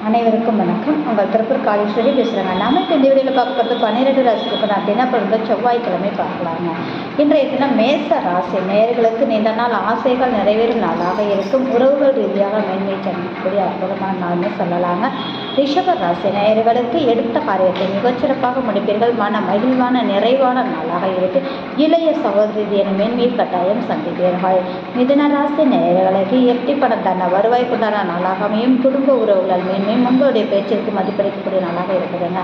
அனைவருக்கும் வணக்கம். உங்கள் திருப்பூர் காளீஸ்வரி பேசுகிறேங்க. நம்ம இப்போ இந்த வீடியோவில் பார்க்க போகிறது 12 ராசிக்கு நான் தினப்பொழுது செவ்வாய்க்கிழமை பார்க்கலாங்க. இன்றைய தினம் மேச ராசி நேயர்களுக்கு நீண்ட நாள் ஆசைகள் நிறைவேறும் நாளாக இருக்கும். உறவுகள் ரீதியாக மேன்மை சந்திக்கக்கூடிய அற்புதமான நாள்னு சொல்லலாங்க. ரிஷப ராசி நேயர்களுக்கு எடுத்த காரியத்தை மிகச்சிறப்பாக முடிப்பீர்கள். மன மகிழ்வான நிறைவான நாளாக இருக்கு. இளைய சகோதரியின் மேன்மையை கட்டாயம் சந்திப்பீர்கள். மிதுன ராசி நேயர்களுக்கு எட்டி பணம் தன்ன வருவாய்க்குண்டான நாளாக அமையும். குடும்ப உறவுகள் மேன்மை உங்களுடைய பேச்சிற்கு மதிப்பளிக்கக்கூடிய நாளாக இருக்குதுங்க.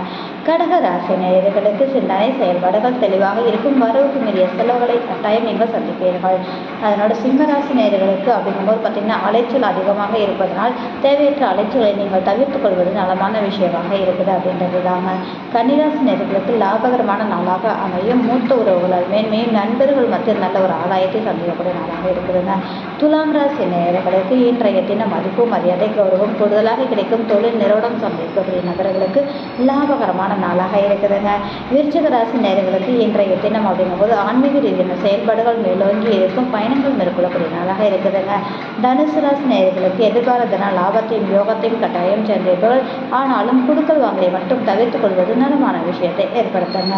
கடக ராசி நேயர்களுக்கு சிந்தனை செயல்பாடுகள் தெளிவாக இருக்கும். வரவுக்கு மீறிய செலவுகளை கட்டாயம் நீங்கள் சந்திப்பீர்கள். அதனோட சிம்ம ராசி நேயர்களுக்கு அப்படிங்கும்போது பார்த்தீங்கன்னா அலைச்சல் அதிகமாக இருப்பதனால் தேவையற்ற அலைச்சலை நீங்கள் தவிர்த்துக் கொள்வது நலமான விஷயமாக இருக்குது அப்படின்றது தாங்க. கன்னிராசி நேயர்களுக்கு லாபகரமான நாளாக அமையும். மூத்த உறவுகளால் மேன்மையும் நண்பர்கள் மத்தியில் நல்ல ஒரு ஆதாயத்தை சந்திக்கக்கூடிய நாளாக இருக்குதுங்க. துலாம் ராசி நேயர்களுக்கு இன்றைய தினம் மதிப்பு மரியாதை கௌரவம் கூடுதலாக கிடைக்கும். தொழில் நிறுவனம் சந்திக்கக்கூடிய நபர்களுக்கு லாபகரமான நாளாக இருக்குதுங்க. விருச்சிக ராசி நேயர்களுக்கு இன்றைய தினம் அப்படிங்கும்போது ஆன்மீக ரீதியான செயல்பாடுகள் மேலோங்கி இருக்கும். பயணங்கள் மேற்கொள்ளக்கூடிய நாளாக இருக்குதுங்க. தனுசு ராசி நேயர்களுக்கு எதிர்காலத்தின லாபத்தையும் யோகத்தையும் கட்டாயம் சென்றீர்கள். ஆனாலும் குடுக்கல் வாங்கலை மட்டும் தவிர்த்துக் கொள்வது நலமான விஷயத்தை ஏற்படுத்துங்க.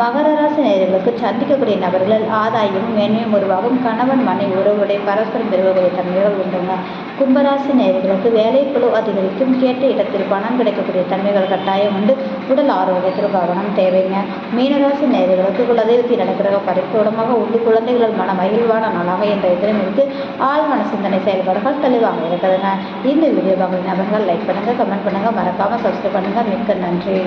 மகர ராசி நேயர்களுக்கு சந்திக்கக்கூடிய நபர்கள் ஆதாயமும் மேன்மையும் உருவாகும். கணவன் மனைவி உறவுடைய பரஸ்பரம் பெருகக்கூடிய தன்மைகள் உண்டுங்க. கும்பராசி நேயர்களுக்கு வேலைக்குழு அதிகரிக்கும். கேட்ட இடத்தில் பணம் கிடைக்கக்கூடிய தன்மைகள் கட்டாயம் உண்டு. உடல் ஆரோக்கியத்தில் கவனம் தேவைங்க. மீனராசி நேயர்களுக்கு குலதெய்வத்தில் நடக்கிற பரிபூர்ணமாக உண்டு. குழந்தைகள் மன மகிழ்வான நாளாக இன்றைய தினம் இருக்கு. ஆழ்மன சிந்தனை செயல்பாடுகள் தெளிவாக இருக்குதுங்க. இந்த வீடியோ நபர்கள் லைக் பண்ணுங்க, கமெண்ட் பண்ணுங்க, மறக்காம சப்ஸ்கிரைப் பண்ணுங்க. மிக்க நன்றி.